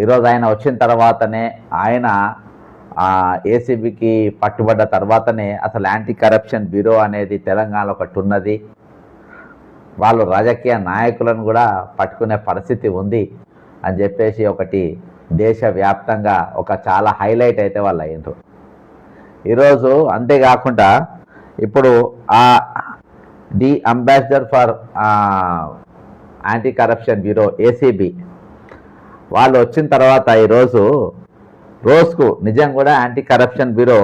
ఈరోజు ఆయన వచ్చిన తర్వాతనే ఆయన ఏసీబీకి పట్టుబడ్డ తర్వాతనే అసలు యాంటీ కరప్షన్ బ్యూరో అనేది తెలంగాణలో ఒకటి ఉన్నది. వాళ్ళు రాజకీయ నాయకులను కూడా పట్టుకునే పరిస్థితి ఉంది అని చెప్పేసి ఒకటి దేశవ్యాప్తంగా ఒక చాలా హైలైట్ అయితే వాళ్ళు అయ్యారు ఈరోజు. అంతేకాకుండా ఇప్పుడు the ambassador for anti corruption bureau ACB వాళ్ళు వచ్చిన తర్వాత ఈరోజు రోజుకు నిజం కూడా యాంటీ కరప్షన్ బ్యూరో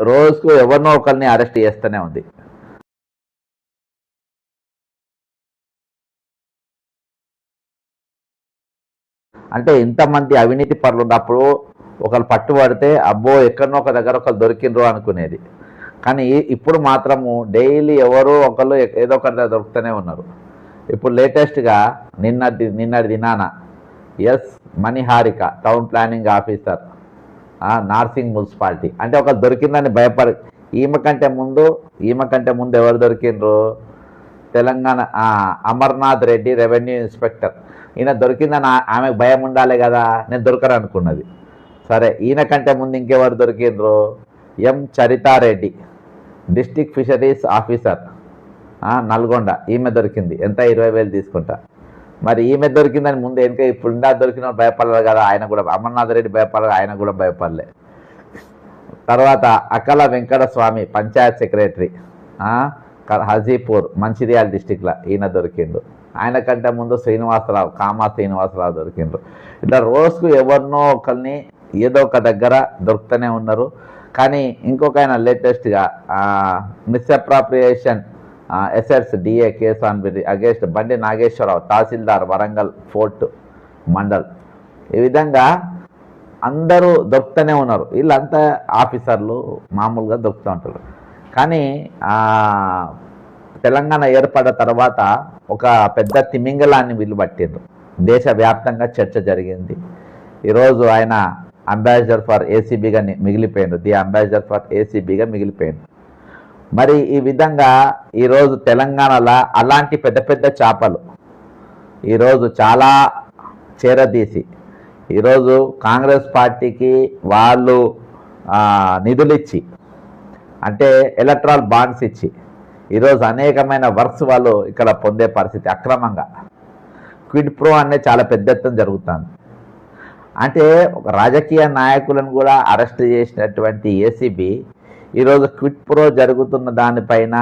రోజుకు ఎవరినో ఒకరిని అరెస్ట్ చేస్తూనే ఉంది. అంటే ఇంతమంది అవినీతి పరులు ఉన్నప్పుడు ఒకరు పట్టుబడితే అబ్బో ఎక్కడనో ఒక దగ్గర ఒకరు దొరికిండ్రు అనుకునేది. కానీ ఇప్పుడు మాత్రము డైలీ ఎవరో ఒకళ్ళు ఏదో ఒకరి దగ్గర దొరుకుతూనే ఉన్నారు. ఇప్పుడు లేటెస్ట్గా నిన్నటి దినాన Maniharika town planning officer Narsing municipality అంటే ఒకరు దొరికిందని భయపడి ఈమె కంటే ముందు ఎవరు దొరికిండ్రు? Telangana Amarnath Reddy revenue inspector. ఈయన దొరికిందని ఆమెకు భయం ఉండాలి కదా, నేను దొరకరు అనుకున్నది. సరే, ఈయన కంటే ముందు ఇంకెవరు దొరికిండ్రు? Charitha Reddy district fisheries officer Nalgonda. ఈమె దొరికింది. ఎంత? 20,000 తీసుకుంటా. మరి ఈమె దొరికిందని ముందు వెనుక ఇప్పుడు ఇందా దొరికిన భయపడలేదు కదా, ఆయన కూడా అమర్నాథ్ రెడ్డి భయపడలేదు, ఆయన కూడా భయపడలే. తర్వాత అక్కల వెంకటస్వామి పంచాయత్ సెక్రటరీ హజీపూర్ మంచిర్యాల డిస్టిక్లో ఈయన దొరికిండు. ఆయన కంటే ముందు కామా శ్రీనివాసరావు దొరికిండ్రు. ఇట్లా రోజుకు ఎవరినో ఒకరిని ఏదో ఒక దగ్గర దొరుకుతూనే ఉన్నారు. కానీ ఇంకొక ఆయన లేటెస్ట్గా misappropriation assets DA case against Bandi Nageswararao tahsildar Warangal Fort mandal. ఈ విధంగా అందరూ దొరుకుతూనే ఉన్నారు. వీళ్ళంతా ఆఫీసర్లు మామూలుగా దొరుకుతూ ఉంటారు. కానీ తెలంగాణ ఏర్పడ్డ తర్వాత ఒక పెద్ద తిమింగలాన్ని వీళ్ళు పట్టిండ్రు. దేశవ్యాప్తంగా చర్చ జరిగింది. ఈరోజు ఆయన అంబాసిడర్ ఫర్ ఏసీబీగా మిగిలిపోయిండు. ది అంబాసిడర్ ఫర్ ఏసీబీగా మిగిలిపోయిండు. మరి ఈ విధంగా ఈరోజు తెలంగాణలో అలాంటి పెద్ద పెద్ద చేపలు ఈరోజు చాలా చేరదీసి ఈరోజు కాంగ్రెస్ పార్టీకి వాళ్ళు నిధులు ఇచ్చి అంటే ఎలక్ట్రల్ బాండ్స్ ఇచ్చి ఈరోజు అనేకమైన వర్క్స్ వాళ్ళు ఇక్కడ పొందే పరిస్థితి అక్రమంగా క్విడ్ ప్రో అనేది చాలా పెద్ద ఎత్తున జరుగుతుంది. అంటే ఒక రాజకీయ నాయకులను కూడా అరెస్ట్ చేసినటువంటి ఏసీబీ ఈరోజు క్విడ్ ప్రో జరుగుతున్న దానిపైన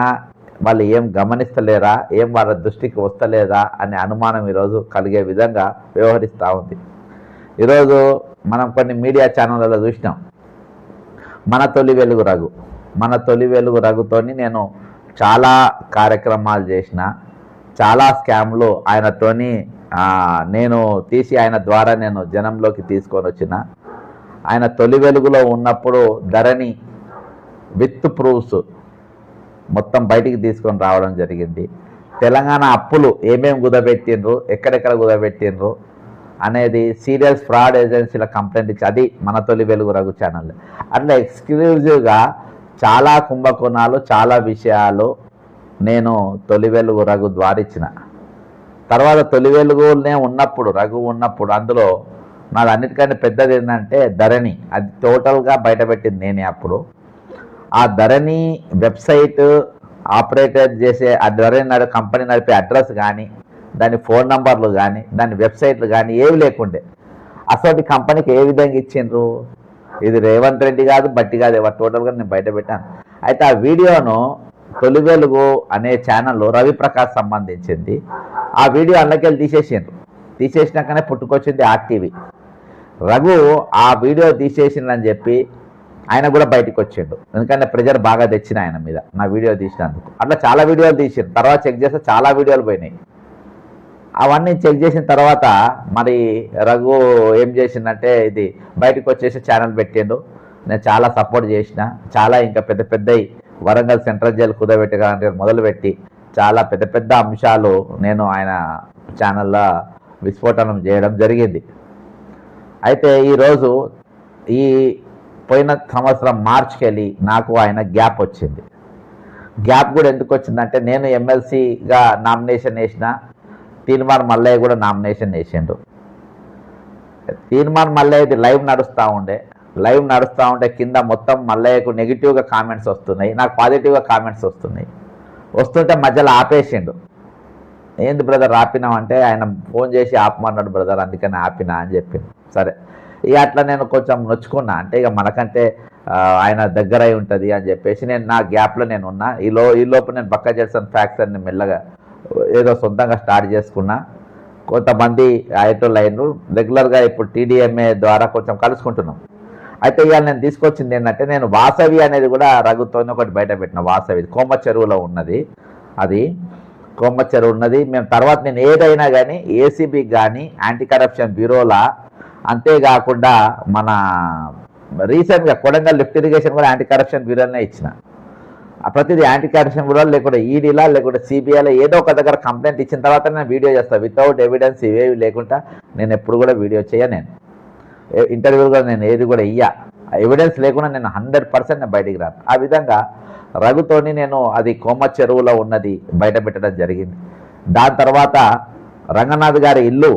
వాళ్ళు ఏం గమనిస్తలేరా, ఏం వాళ్ళ దృష్టికి వస్తలేదా అనే అనుమానం ఈరోజు కలిగే విధంగా వ్యవహరిస్తూ ఉంది. ఈరోజు మనం కొన్ని మీడియా ఛానళ్ళలో చూసినాం. మన తొలి వెలుగు రఘుతోని నేను చాలా కార్యక్రమాలు చేసిన, చాలా స్కామ్లు ఆయనతోని నేను తీసి ఆయన ద్వారా నేను జనంలోకి తీసుకొని వచ్చిన. ఆయన తొలి వెలుగులో ఉన్నప్పుడు ధరణి విత్ ప్రూఫ్స్ మొత్తం బయటికి తీసుకొని రావడం జరిగింది. తెలంగాణ అప్పులు ఏమేమి కుదబెట్టిండ్రు, ఎక్కడెక్కడ కుదబెట్టిండ్రు అనేది సీరియల్స్ ఫ్రాడ్ ఏజెన్సీల కంప్లైంట్ ఇచ్చి అది మన తొలి వెలుగు రఘు ఛానల్. అట్లా ఎక్స్క్లూజివ్గా చాలా కుంభకోణాలు చాలా విషయాలు నేను తొలి వెలుగు రఘు ద్వారా ఇచ్చిన. తర్వాత తొలి వెలుగునే ఉన్నప్పుడు రఘు ఉన్నప్పుడు అందులో నాది అన్నిటికంటే పెద్దది ఏంటంటే ధరణి. అది టోటల్గా బయటపెట్టింది నేనే. అప్పుడు ఆ ధరణి వెబ్సైట్ ఆపరేటర్ చేసే ఆ ధరణి కంపెనీ నడిపే అడ్రస్ కానీ దాని ఫోన్ నంబర్లు కానీ దాని వెబ్సైట్లు కానీ ఏవి లేకుండే అసలు కంపెనీకి ఏ విధంగా ఇచ్చిండ్రు? ఇది రేవంత్ రెడ్డి కాదు, బట్టి కాదు, ఎవరు టోటల్గా నేను బయట పెట్టాను. అయితే ఆ వీడియోను తొలి వెలుగు అనే ఛానల్లో రవిప్రకాష్ సంబంధించింది. ఆ వీడియో అందులోకెళ్ళి తీసేసినాకనే పుట్టుకొచ్చింది ఆర్టీవీ. రఘు ఆ వీడియో తీసేసిందని చెప్పి ఆయన కూడా బయటకు వచ్చిండు. ఎందుకంటే ప్రెజర్ బాగా తెచ్చిన ఆయన మీద నా వీడియో తీసినందుకు. అట్లా చాలా వీడియోలు తీసిండు. తర్వాత చెక్ చేస్తే చాలా వీడియోలు పోయినాయి. అవన్నీ చెక్ చేసిన తర్వాత మరి రఘు ఏం చేసిందంటే ఇది బయటకు వచ్చేసి ఛానల్ పెట్టిండు. నేను చాలా సపోర్ట్ చేసిన. చాలా ఇంకా పెద్ద పెద్దవి వరంగల్ సెంట్రల్ జైలు కుదబెట్టడానికి మొదలుపెట్టి చాలా పెద్ద పెద్ద అంశాలు నేను ఆయన ఛానల్లో విస్ఫోటనం చేయడం జరిగింది. అయితే ఈరోజు ఈ పోయిన సంవత్సరం మార్చికి వెళ్ళి నాకు ఆయన గ్యాప్ వచ్చింది. గ్యాప్ కూడా ఎందుకు వచ్చిందంటే నేను ఎమ్మెల్సీగా నామినేషన్ వేసిన, తీర్మార్ మల్లయ్య కూడా నామినేషన్ వేసిండు. తీర్మాన్ మల్లయ్యది లైవ్ నడుస్తూ ఉంటే కింద మొత్తం మల్లయ్యకు నెగిటివ్గా కామెంట్స్ వస్తున్నాయి, నాకు పాజిటివ్గా కామెంట్స్ వస్తుంటే మధ్యలో ఆపేసిండు. ఏంది బ్రదర్ ఆపినామంటే ఆయన ఫోన్ చేసి ఆపమన్నాడు బ్రదర్, అందుకని ఆపినా అని చెప్పింది. సరే ఇక అట్లా నేను కొంచెం నొచ్చుకున్నా, అంటే ఇక మనకంటే ఆయన దగ్గర అయి ఉంటుంది అని చెప్పేసి నేను నా గ్యాప్లో నేను ఉన్నా. ఈలోపు నేను బక్క జెట్సన్ ఫ్యాక్స్ అని మెల్లగా ఏదో సొంతంగా స్టార్ట్ చేసుకున్నా. కొంతమంది ఆయటోళ్ళు అయినరు, రెగ్యులర్గా ఇప్పుడు TDMA ద్వారా కొంచెం కలుసుకుంటున్నాం. అయితే ఇవాళ నేను తీసుకొచ్చింది ఏంటంటే, నేను వాసవి అనేది కూడా రఘుతోనే ఒకటి బయట పెట్టిన. వాసవి కోమ చెరువులో ఉన్నది, అది కోమ చెరువు ఉన్నది. మేము తర్వాత నేను ఏదైనా కానీ ACBకి కానీ యాంటీ కరప్షన్ బ్యూరోలా, అంతేకాకుండా మన రీసెంట్గా కొడంగల్ లిఫ్ట్ ఇరిగేషన్ కూడా యాంటీ కరప్షన్ బ్యూరోనే ఇచ్చిన. ప్రతిదీ యాంటీ కరప్షన్ బ్యూరో లేకుంటే ఈడీలా లేకుంటే CBIలో ఏదో ఒక దగ్గర కంప్లైంట్ ఇచ్చిన తర్వాత నేను వీడియో చేస్తాను. వితౌట్ ఎవిడెన్స్ ఇవేవి లేకుండా నేను ఎప్పుడు కూడా వీడియో నేను ఇంటర్వ్యూ కూడా నేను ఏది కూడా ఎవిడెన్స్ లేకుండా నేను 100% నేను బయటికి రాను. ఆ విధంగా రఘుతోని నేను అది కోమ చెరువులో ఉన్నది బయట పెట్టడం జరిగింది. దాని తర్వాత రంగనాథ్ గారి ఇల్లు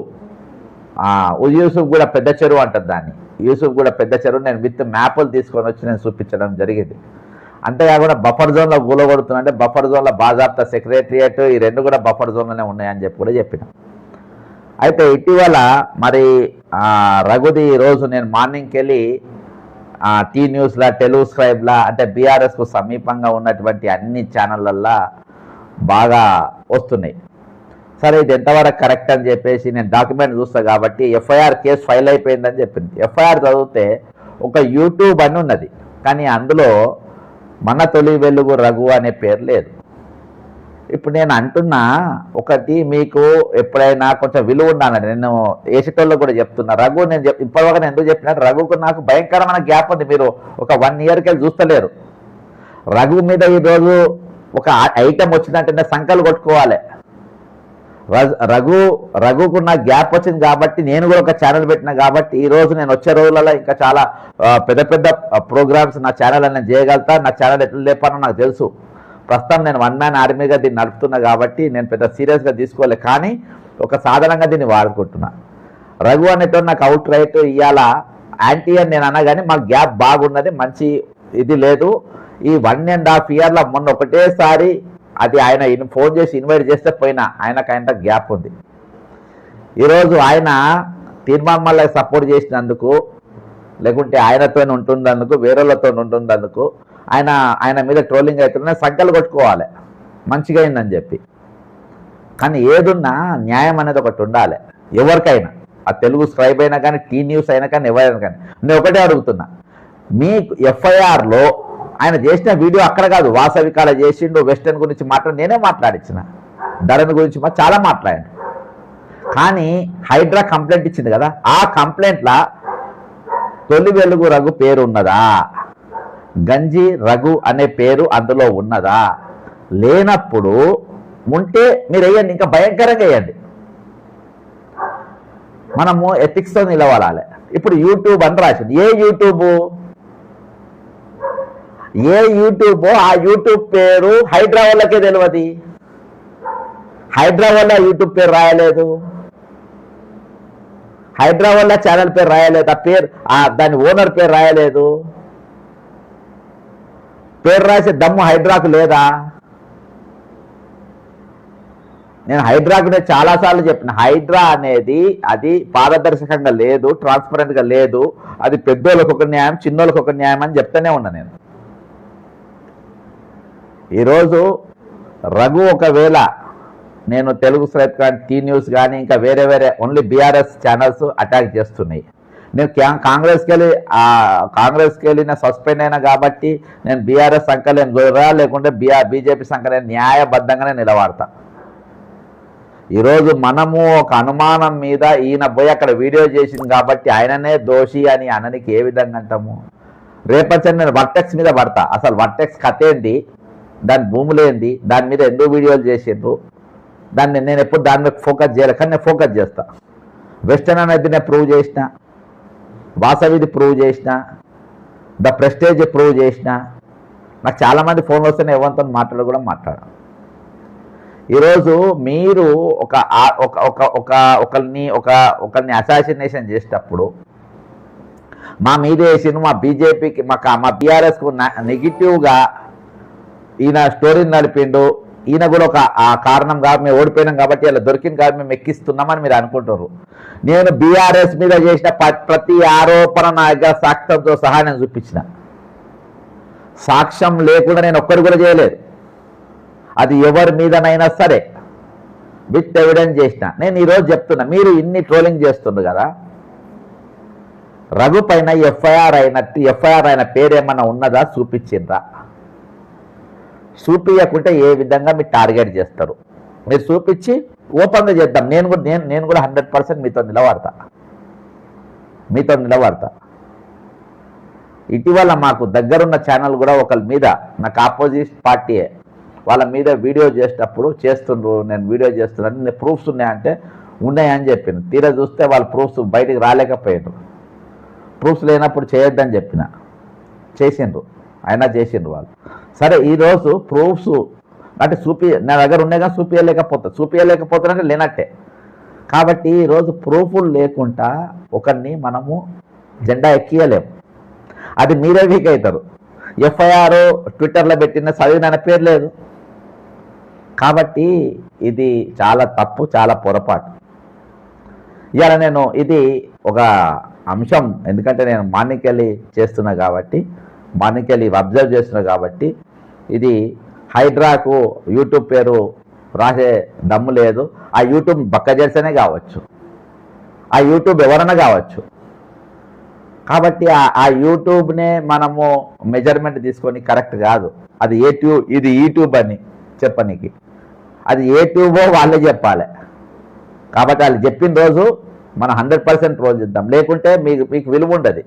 యూసుఫ్ కూడా పెద్ద చెరువు అంటారు దాన్ని, యూసుఫ్ కూడా పెద్ద చెరువు నేను విత్ మ్యాపులు తీసుకొని వచ్చి నేను చూపించడం జరిగింది. అంతేకాకుండా బఫర్ జోన్లో గూలగొడుతున్నంటే బఫర్ జోన్లో బాజాప్తా సెక్రటరియేట్ ఈ రెండు కూడా బఫర్ జోన్లోనే ఉన్నాయని చెప్పి కూడా చెప్పిన. అయితే ఇటీవల మరి రఘుది రోజు నేను మార్నింగ్కి వెళ్ళి టీ న్యూస్లా, తెలుగు స్క్రైబ్లా, అంటే బీఆర్ఎస్కు సమీపంగా ఉన్నటువంటి అన్ని ఛానళ్ళల్లో బాగా వస్తున్నాయి. సరే ఇది ఎంతవరకు కరెక్ట్ అని చెప్పేసి నేను డాక్యుమెంట్ చూస్తాను కాబట్టి FIR కేసు ఫైల్ అయిపోయిందని చెప్పింది. FIR చదివితే ఒక యూట్యూబ్ అని ఉన్నది, కానీ అందులో మన తొలి వెలుగు రఘు అనే పేరు లేదు. ఇప్పుడు నేను అంటున్నా ఒకటి, మీకు ఎప్పుడైనా కొంచెం విలువ ఉండాలని నేను ఏసేటోళ్ళు కూడా చెప్తున్నా. రఘు నేను ఇప్పటివరకు నేను ఎందుకు చెప్పినట్టు, రఘుకు నాకు భయంకరమైన గ్యాప్ ఉంది. మీరు ఒక 1 ఇయర్కి వెళ్ళి చూస్తలేరు. రఘు మీద ఈరోజు ఒక ఐటెం వచ్చిందంటే నేను సంకలు కొట్టుకోవాలి. రఘుకు నా గ్యాప్ వచ్చింది కాబట్టి నేను కూడా ఒక ఛానల్ పెట్టినా కాబట్టి ఈరోజు నేను వచ్చే రోజులలో ఇంకా చాలా పెద్ద పెద్ద ప్రోగ్రామ్స్ నా ఛానల్ నేను చేయగలుగుతా. నా ఛానల్ ఎట్లా లేపానో నాకు తెలుసు. ప్రస్తుతం నేను 1 మ్యాన్ ఆర్మీగా దీన్ని నడుపుతున్నా కాబట్టి నేను పెద్ద సీరియస్గా తీసుకోలే, కానీ ఒక సాధారణంగా దీన్ని వాడుకుంటున్నా. రఘు అనేతో నాకు అవుట్ రైట్ ఇవాళ యాంటీ అని నేను అన్నా కానీ మాకు గ్యాప్ బాగున్నది, మంచి ఇది లేదు. ఈ 1.5 ఇయర్లో మొన్న ఒకటేసారి అది ఆయన ఫోన్ చేసి ఇన్వైట్ చేస్తే పోయినా, ఆయనకు గ్యాప్ ఉంది. ఈరోజు ఆయన తీర్మాన్ మల్లయ్య సపోర్ట్ చేసినందుకు, లేకుంటే ఆయనతో ఉంటున్నందుకు, వేరేళ్ళతో ఉంటున్నందుకు ఆయన మీద ట్రోలింగ్ అవుతున్నా సంకలు కొట్టుకోవాలి మంచిగా అయిందని చెప్పి. కానీ ఏదున్నా న్యాయం అనేది ఒకటి ఉండాలి ఎవరికైనా, ఆ తెలుగు స్క్రైబ్ అయినా కానీ, టీ న్యూస్ అయినా కానీ, ఎవరైనా కానీ. నేను ఒకటే అడుగుతున్నా, మీ FIRలో ఆయన చేసిన వీడియో అక్కడ కాదు, వాసవికాల చేసిండు, వెస్టర్న్ గురించి నేనే మాట్లాడించిన, ధరణ గురించి చాలా మాట్లాడాను. కానీ హైడ్రా కంప్లైంట్ ఇచ్చింది కదా, ఆ కంప్లైంట్లా తొలి వెలుగు రఘు పేరు ఉన్నదా, గంజి రఘు అనే పేరు అందులో ఉన్నదా? లేనప్పుడు ఉంటే మీరు వేయండి, ఇంకా భయంకరంగా వేయండి. మనము ఎథిక్స్తో నిలవాలి. ఇప్పుడు యూట్యూబ్ అని రాసింది, ఏ యూట్యూబ్ ఆ యూట్యూబ్ పేరు హైడ్రా వాళ్ళకే తెలియదు. హైడ్రా వల్ల యూట్యూబ్ పేరు రాయలేదు, హైడ్రా వల్ల ఛానల్ పేరు రాయలేదు, ఆ పేరు దాని ఓనర్ పేరు రాయలేదు. పేరు రాసే దమ్ము హైడ్రాకు లేదా? నేను హైడ్రాకు నేను చాలాసార్లు చెప్పిన, హైడ్రా అనేది అది పారదర్శకంగా లేదు, ట్రాన్స్పరెంట్గా లేదు. అది పెద్దోళ్ళకు ఒక న్యాయం, చిన్నోళ్ళకు ఒక న్యాయం అని చెప్తూనే ఉన్నా నేను. ఈరోజు రఘు ఒకవేళ నేను తెలుగు స్ట్రైప్ కానీ, టీ న్యూస్ కానీ, ఇంకా వేరే ఓన్లీ బీఆర్ఎస్ ఛానల్స్ అటాక్ చేస్తున్నాయి. నేను కాంగ్రెస్కి వెళ్ళి నేను సస్పెండ్ అయినా కాబట్టి నేను బీఆర్ఎస్ సంఖ్యలేని గొర్రె, లేకుంటే బీజేపీ సంఖ్యలేని న్యాయబద్ధంగానే నిలబడతా. ఈరోజు మనము ఒక అనుమానం మీద ఈయన పోయి అక్కడ వీడియో చేసింది కాబట్టి ఆయననే దోషి అని అననికి ఏ విధంగా అంటాము? రేపటి నేను వర్టెక్స్ మీద పడతా. అసలు వర్టెక్స్ కథ ఏంది, దాని భూములేంది, దాని మీద ఎందుకు వీడియోలు చేసిండ్రు, దాన్ని నేను ఎప్పుడు దాని మీద ఫోకస్ చేయాలి. కానీ నేను ఫోకస్ చేస్తా. వెస్టర్న్ అనేది నేను ప్రూవ్ చేసిన, వాసవిది ప్రూవ్ చేసిన, ద ప్రెస్టేజ్ ప్రూవ్ చేసిన. నాకు చాలామంది ఫోన్ వస్తేనే ఎవరితో మాట్లాడ. ఈరోజు మీరు ఒకరిని అసాసినేషన్ చేసేటప్పుడు మా మీద వేసిన మా బీజేపీకి మా బీఆర్ఎస్కు నెగిటివ్గా ఈయన స్టోరీని నడిపిండు, ఈయన కూడా ఒక ఆ కారణం కాదు, మేము ఓడిపోయినాం కాబట్టి ఇలా దొరికింది కాదు మేము ఎక్కిస్తున్నామని మీరు అనుకుంటారు. నేను బీఆర్ఎస్ మీద చేసిన ప్రతి ఆరోపణ నా దగ్గర సాక్ష్యంతో సహా నేను చూపించిన. సాక్ష్యం లేకుండా నేను ఒక్కరు కూడా చేయలేదు. అది ఎవరి మీదనైనా సరే విత్ ఎవిడెన్స్ చేసిన. నేను ఈరోజు చెప్తున్నా, మీరు ఇన్ని ట్రోలింగ్ చేస్తుండ్రు కదా, రఘు పైన ఎఫ్ఐఆర్ అయిన పేరు ఏమన్నా ఉన్నదా చూపించిండ్రా? చూపించకుంటే ఏ విధంగా మీరు టార్గెట్ చేస్తారు? మీరు చూపించి ఓపెన్గా చేద్దాం. నేను కూడా 100% మీతో నిలబడతా. ఇటీవల మాకు దగ్గరున్న ఛానల్ కూడా ఒకరి మీద, నాకు ఆపోజిట్ పార్టీయే, వాళ్ళ మీద వీడియో చేసేటప్పుడు చేస్తుండ్రు, నేను వీడియో చేస్తున్నాను, నేను ప్రూఫ్స్ ఉన్నాయంటే ఉన్నాయని చెప్పాను. తీరా చూస్తే వాళ్ళ ప్రూఫ్స్ బయటికి రాలేకపోయారు. ప్రూఫ్స్ లేనప్పుడు చేయొద్దని చెప్పిన, చేసిండ్రు, అయినా చేసిండ్రు వాళ్ళు. సరే, ఈరోజు ప్రూఫ్స్ అంటే నా దగ్గర ఉన్నాయి కానీ చూపించలేకపోతానంటే లేనట్టే. కాబట్టి ఈరోజు ప్రూఫ్లు లేకుండా ఒకరిని మనము జెండా ఎక్కియలేము. అది మీరే వీక్ అవుతారు. ఎఫ్ఐఆర్ ట్విట్టర్లో పెట్టిన చదివిన పేరు లేదు. కాబట్టి ఇది చాలా తప్పు, చాలా పొరపాటు. ఇవాళ నేను ఇది ఒక అంశం, ఎందుకంటే నేను మార్నింగ్ వెళ్ళి చేస్తున్నా కాబట్టి, మార్నింగ్ వెళ్ళి అబ్జర్వ్ చేస్తున్నా కాబట్టి, ఇది హైడ్రాకు యూట్యూబ్ పేరు రాసే దమ్ము లేదు. ఆ యూట్యూబ్ బక్క చేస్తేనే కావచ్చు, ఆ యూట్యూబ్ ఎవరన్నా కావచ్చు. కాబట్టి ఆ యూట్యూబ్నే మనము మెజర్మెంట్ తీసుకొని కరెక్ట్ కాదు. అది ఇది యూట్యూబ్ అని చెప్పనీకి, అది ఏ ట్యూబో వాళ్ళే చెప్పాలి. కాబట్టి వాళ్ళు చెప్పిన రోజు మనం 100% రోజు ఇద్దాం, లేకుంటే మీకు విలువ ఉండదు.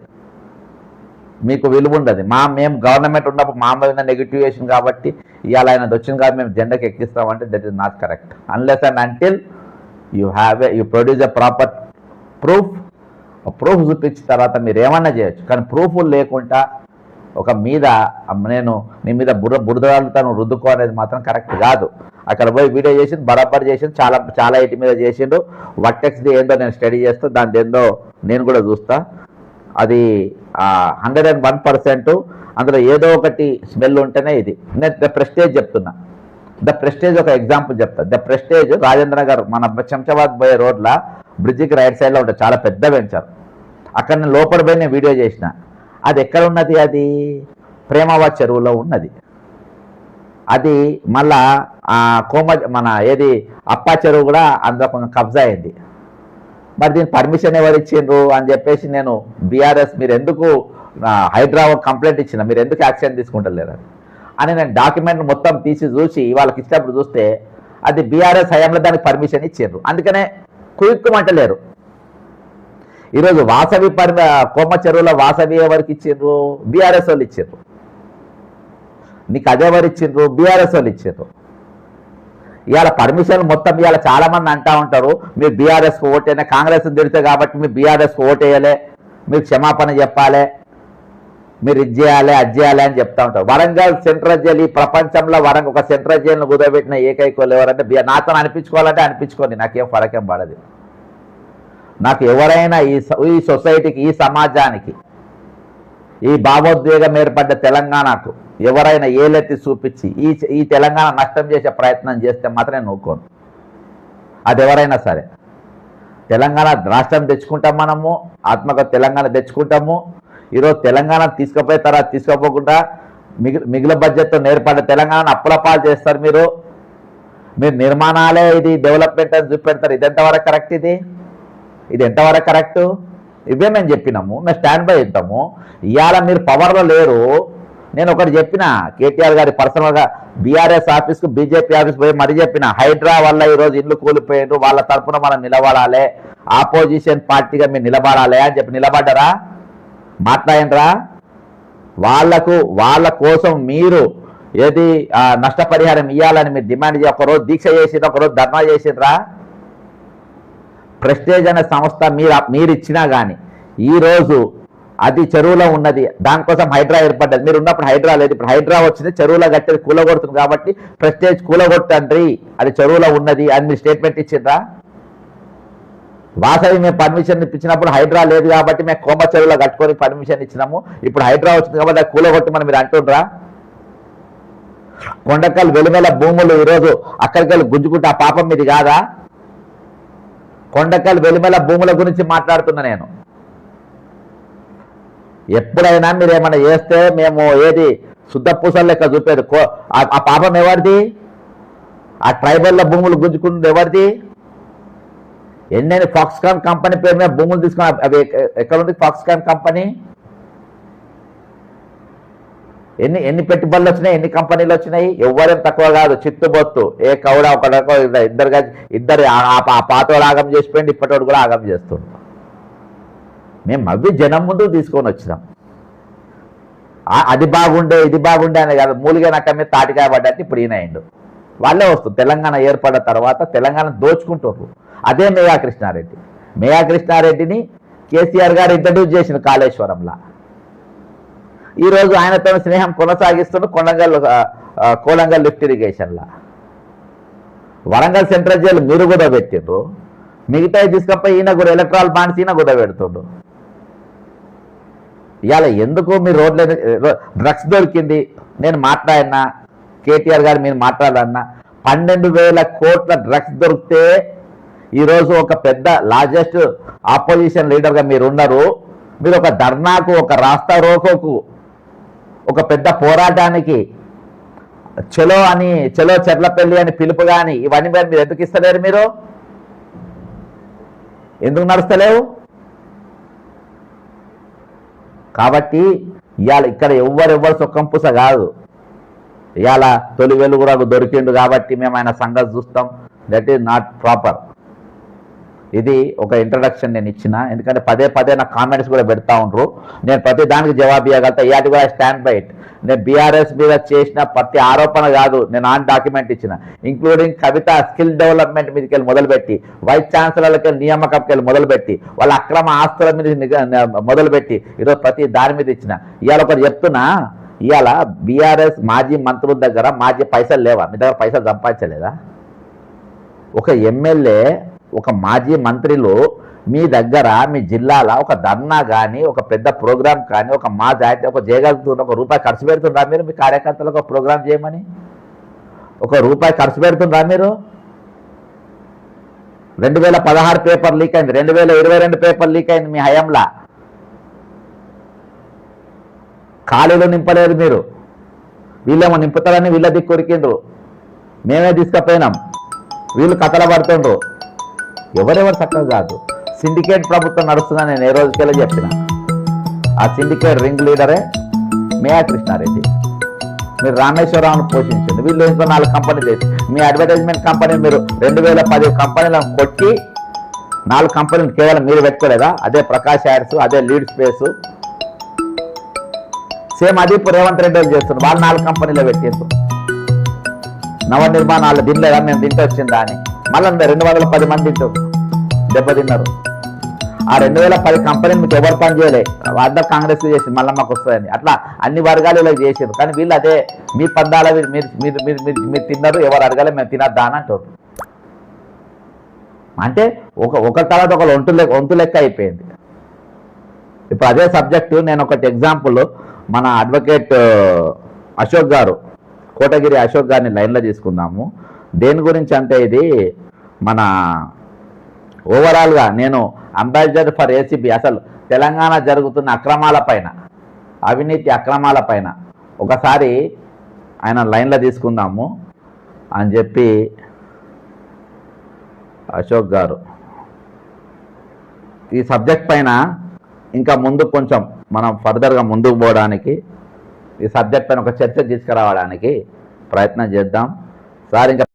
మేము గవర్నమెంట్ ఉన్నప్పుడు మా మీద నెగిటివేషన్ కాబట్టి ఇవాళ ఆయన వచ్చింది కాబట్టి మేము జెండాకి ఎక్కిస్తామంటే that is not correct. Unless and until you produce a proper proof చూపించిన తర్వాత మీరు ఏమన్నా చేయొచ్చు. కానీ ప్రూఫ్లు లేకుండా ఒక మీద నీ మీద బురదను రుద్దుకో అనేది మాత్రం కరెక్ట్ కాదు. అక్కడ పోయి వీడియో చేసిండు, బరాబర్ చేసిండు, చాలా ఇటు మీద చేసిండు. వర్టెక్స్ది ఏందో నేను స్టడీ చేస్తా, దాని ఏందో నేను కూడా చూస్తా. అది 101% అందులో ఏదో ఒకటి స్మెల్ ఉంటేనే ఇది. నేను ద ప్రెస్టేజ్ చెప్తున్నా. ద ప్రెస్టేజ్ ఒక ఎగ్జాంపుల్ చెప్తా. ద ప్రెస్టేజ్ రాజేంద్ర నగర్ మన శంషాబాద్ పోయే రోడ్ల బ్రిడ్జికి రైట్ సైడ్లో ఉంటుంది, చాలా పెద్ద వెంచర్. అక్కడ నేను లోపల పోయి నేను వీడియో చేసిన. అది ఎక్కడ ఉన్నది? అది ప్రేమావత్ చెరువులో ఉన్నది. అది మళ్ళా మన అప్పా చెరువు కూడా అందులో కొంచెం కబ్జా అయింది. మరి దీని పర్మిషన్ ఎవరు ఇచ్చిండ్రు అని చెప్పేసి నేను బీఆర్ఎస్ మీరు ఎందుకు హైదరాబాద్ కంప్లైంట్ ఇచ్చిన, మీరు ఎందుకు యాక్షన్ తీసుకుంటలేరు అని నేను డాక్యుమెంట్ మొత్తం తీసి చూసి వాళ్ళకి ఇచ్చినప్పుడు చూస్తే అది బీఆర్ఎస్ హయాంలో దానికి పర్మిషన్ ఇచ్చిండ్రు. అందుకనే కుయుక్కుమంటలేరు. ఈరోజు వాసవి కొమ్మ చెరువులో వాసవి ఎవరికి ఇచ్చిండ్రు? బీఆర్ఎస్ వాళ్ళు ఇచ్చిండ్రు. నీకు అదెవరు ఇచ్చిండ్రు? బీఆర్ఎస్ వాళ్ళు ఇచ్చిండ్రు. ఇవాళ పర్మిషన్ మొత్తం ఇవాళ చాలా మంది అంటా ఉంటారు, మీరు బీఆర్ఎస్కి ఓటేనే, కాంగ్రెస్ తిడితే కాబట్టి మీరు బీఆర్ఎస్కి ఓటేయాలి, మీరు క్షమాపణ చెప్పాలి, మీరు ఇది చేయాలి అది చేయాలి అని చెప్తా ఉంటారు. వరంగల్ సెంట్రల్ జైలు, ఈ ప్రపంచంలో ఒక సెంట్రల్ జైలును కుదరబెట్టిన ఏకైకోలు ఎవరంటే నాతో అనిపించుకోవాలంటే అనిపించుకోండి, నాకేం ఫరకేం పడదు. నాకు ఎవరైనా ఈ సొసైటీకి, ఈ సమాజానికి, ఈ భావోద్వేగం ఏర్పడ్డ తెలంగాణకు ఎవరైనా ఏలెత్తి చూపించి ఈ తెలంగాణ నష్టం చేసే ప్రయత్నం చేస్తే మాత్రం నేను నూకోను. అది ఎవరైనా సరే. తెలంగాణ రాష్ట్రం తెచ్చుకుంటాం, మనము ఆత్మక తెలంగాణ తెచ్చుకుంటాము. ఈరోజు తెలంగాణ తీసుకుపోయే తర్వాత తీసుకోపోకుండా మిగిలిన బడ్జెట్తో ఏర్పడ్డ తెలంగాణ అప్పుల పాలు చేస్తారు. మీరు నిర్మాణాలే ఇది డెవలప్మెంట్ అని చూపెడతారు. ఇది ఎంతవరకు కరెక్ట్? ఇది ఎంతవరకు కరెక్టు? ఇవే మేము చెప్పినాము, మేము స్టాండ్ బై ఇద్దాము. ఇవాళ మీరు పవర్లో లేరు. నేను ఒకటి చెప్పిన, కేటీఆర్ గారి పర్సనల్గా బీఆర్ఎస్ ఆఫీస్కు బీజేపీ ఆఫీస్ పోయి మరీ చెప్పిన, హైడ్రా వల్ల ఈరోజు ఇల్లు కూలిపోయారు, వాళ్ళ తరఫున మనం నిలబడాలి, ఆపోజిషన్ పార్టీగా మీరు నిలబడాలి అని చెప్పి నిలబడ్డరా? మాట్లాడినరా? వాళ్ళ కోసం మీరు నష్టపరిహారం ఇవ్వాలని మీరు డిమాండ్ చేసి ఒకరోజు దీక్ష చేసిండ్రా, ఒకరోజు ధర్నా చేసిండ్రా? ప్రెస్టేజ్ అనే సంస్థ మీరు ఇచ్చినా కానీ ఈరోజు అది చెరువులో ఉన్నది, దానికోసం హైడ్రా ఏర్పడ్డది. మీరు ఉన్నప్పుడు హైడ్రా లేదు, ఇప్పుడు హైడ్రా వచ్చింది, చెరువులో కట్టేది కూలగొడుతుంది కాబట్టి ప్రెస్టేజ్ కూలగొట్టండి, అది చెరువులో ఉన్నది అని మీరు స్టేట్మెంట్ ఇచ్చిండ్రా? వాసవి మేము పర్మిషన్ ఇప్పించినప్పుడు హైడ్రా లేదు కాబట్టి మేము కోమ చెరువులో కట్టుకొని పర్మిషన్ ఇచ్చినాము, ఇప్పుడు హైడ్రా వచ్చింది కాబట్టి అది కూలగొట్టమని మీరు అంటుండ్రా? కొండకల్ వెలిమెల భూములు ఈరోజు అక్కడికి గుంజుకుంటే ఆ పాపం మీది కాదా? కొండకల్ వెలిమెల భూముల గురించి మాట్లాడుతున్నా నేను. ఎప్పుడైనా మీరు ఏమైనా చేస్తే మేము ఏది శుద్ధ పూసల లెక్క చూపేది, ఆ పాపం ఎవరిది? ఆ ట్రైబల్ల భూములు గుంజుకుంటుంది ఎవరిది? ఎన్నెన్ని ఫాక్స్కాన్ కంపెనీ పేరు మీద భూములు తీసుకున్నా, అవి ఎక్కడ ఉంది ఫాక్స్కాన్ కంపెనీ? ఎన్ని పెట్టుబడులు వచ్చినాయి, ఎన్ని కంపెనీలు వచ్చినాయి? ఎవరేం తక్కువ కాదు, చిత్తుబొత్తు ఏ కౌడ ఒక ఇద్దరు ఆ పాతోడు ఆగం చేసిపోయింది, ఇప్పటివాడు కూడా ఆగం చేస్తుండు. మేము అవి జనం ముందు తీసుకొని వచ్చినాం. అది బాగుండే ఇది బాగుండే అనే కాదు, మూలిగా నక్క మీద తాటికాయ పడ్డట్టు ఇప్పుడు ఈయనయిండు. వాళ్ళే వస్తుంది. తెలంగాణ ఏర్పడిన తర్వాత తెలంగాణ దోచుకుంటున్నారు. అదే మేఘా కృష్ణారెడ్డి. మేఘా కృష్ణారెడ్డిని కేసీఆర్ గారు ఇంట్రడ్యూస్ చేసిన కాళేశ్వరంలో. ఈరోజు ఆయనతో స్నేహం కొనసాగిస్తున్న కోలంగల్ లిఫ్ట్ ఇరిగేషన్లా. వరంగల్ సెంట్రల్ జైలు మీరు కూడా పెట్టిండ్రు, మిగతా తీసుకపోయి ఈయన కూడా ఎలక్ట్రాల్ బాండ్స్ ఈయన కూడా పెడుతుండు. ఇవాళ ఎందుకు మీరు రోడ్ల డ్రగ్స్ దొరికింది, నేను మాట్లాడినా, కేటీఆర్ గారు మీరు మాట్లాడాలన్నా, 12,000 కోట్ల డ్రగ్స్ దొరికితే ఈరోజు ఒక పెద్ద లార్జెస్ట్ ఆపోజిషన్ లీడర్గా మీరు ఉన్నారు. మీరు ఒక ధర్నాకు, ఒక రాస్తా రోకోకు, ఒక పెద్ద పోరాటానికి చలో చెర్లపల్లి అని పిలుపు కానీ ఇవన్నీ మీరు ఎందుకు ఇస్తలేరు? మీరు ఎందుకు నడుస్తలేవు? కాబట్టి ఇవాళ ఇక్కడ ఎవ్వరు సొక్కం పూస కాదు. ఇవాళ తొలి వెలుగురా దొరికిండు కాబట్టి మేము ఆయన సంగతి చూస్తాం. That is not proper. ఇది ఒక ఇంట్రడక్షన్ నేను ఇచ్చిన. ఎందుకంటే పదే నా కామెంట్స్ కూడా పెడతా ఉండరు. నేను ప్రతి దానికి జవాబు ఇవ్వగలుగుతా. ఇయాటి కూడా స్టాండ్ బై ఇట్. నేను బీఆర్ఎస్ మీద చేసిన ప్రతి ఆరోపణ కాదు, నేను ఆన్ డాక్యుమెంట్ ఇచ్చిన, ఇంక్లూడింగ్ కవిత స్కిల్ డెవలప్మెంట్ మీదకి వెళ్ళి మొదలుపెట్టి, వైస్ ఛాన్సలర్లకి వెళ్ళి నియామకంకి వెళ్ళి మొదలుపెట్టి, వాళ్ళ అక్రమ ఆస్తుల మీద మొదలుపెట్టి ఈరోజు ప్రతి దాని మీద ఇచ్చిన. ఇవాళ ఒకటి చెప్తున్నా, ఇవాళ బీఆర్ఎస్ మాజీ మంత్రుల దగ్గర మాజీ పైసలు లేవా? మీ దగ్గర పైసలు సంపాదించలేదా? ఒక ఎమ్మెల్యే, ఒక మాజీ మంత్రులు మీ దగ్గర మీ జిల్లాలో ఒక ధర్నా కానీ, ఒక పెద్ద ప్రోగ్రాం కానీ, ఒక ఒక చేయగలుగుతున్న ₹1 ఖర్చు పెడుతుండ్రా మీరు? మీ కార్యకర్తలకు ఒక ప్రోగ్రాం చేయమని ₹1 ఖర్చు పెడుతుండ్రా మీరు? 2016 పేపర్ లీక్ అయింది, 2022 పేపర్ లీక్ అయింది మీ హయాంలా. ఖాళీలు నింపలేదు మీరు. వీళ్ళేమో నింపుతారని వీళ్ళ దిక్కు కొరికిండ్రు, మేమే తీసుకుపోయినాం. వీళ్ళు కథలు పడుతుండ్రు. ఎవరెవరు చక్కగా కాదు. సిండికేట్ ప్రభుత్వం నడుస్తుందని నేను ఏ రోజుకెళ్ళి చెప్పిన. ఆ సిండికేట్ రింగ్ లీడరే మేఘా కృష్ణారెడ్డి. మీరు రామేశ్వరరావును పోషించండి. వీళ్ళు 4 కంపెనీలు చేసి మీ అడ్వర్టైజ్మెంట్ కంపెనీ మీరు 2010 కంపెనీలను కొట్టి 4 కంపెనీలు కేవలం మీరు పెట్టుకోలేదా? అదే ప్రకాష్ యాడ్స్, అదే లీడ్ స్పేస్, సేమ్ అది ఇప్పుడు రేవంత్ రెడ్డి వాళ్ళు చేస్తున్నారు. వాళ్ళు 4 కంపెనీలో పెట్టేస్తారు. నవనిర్మాణాలు తినలేదా? మేము తింటే వచ్చిందా అని మళ్ళీ 210 మంది తింటారు, దెబ్బతిన్నారు. ఆ 2010 కంపెనీలు మీకు ఎవరు పని చేయలే, అందరు కాంగ్రెస్ చేసి మళ్ళీ మాకు వస్తుందని. అట్లా అన్ని వర్గాలు ఇలా చేసారు. కానీ వీళ్ళు అదే మీ పద్దాల మీరు తిన్నారు, ఎవరు అడగాలి మేము తినద్దా అని అంటారు. అంటే ఒక తర్వాత ఒక వంతు లెక్క అయిపోయింది. ఇప్పుడు అదే సబ్జెక్టు నేను ఒకటి ఎగ్జాంపుల్, మన అడ్వకేట్ అశోక్ గారు, కోటగిరి అశోక్ గారిని లైన్లో తీసుకుందాము. దేని గురించి అంటే ఇది మన ఓవరాల్గా నేను అంబాసిడర్ ఫర్ ఏసీబీ, అసలు తెలంగాణ జరుగుతున్న అక్రమాలపైన, అవినీతి అక్రమాలపైన ఒకసారి ఆయన లైన్లో తీసుకుందాము అని చెప్పి అశోక్ గారు ఈ సబ్జెక్ట్ పైన ఇంకా ముందు కొంచెం మనం ఫర్దర్గా ముందుకు పోవడానికి, ఈ సబ్జెక్ట్ పైన ఒక చర్చ తీసుకురావడానికి ప్రయత్నం చేద్దాం సార్. ఇంకా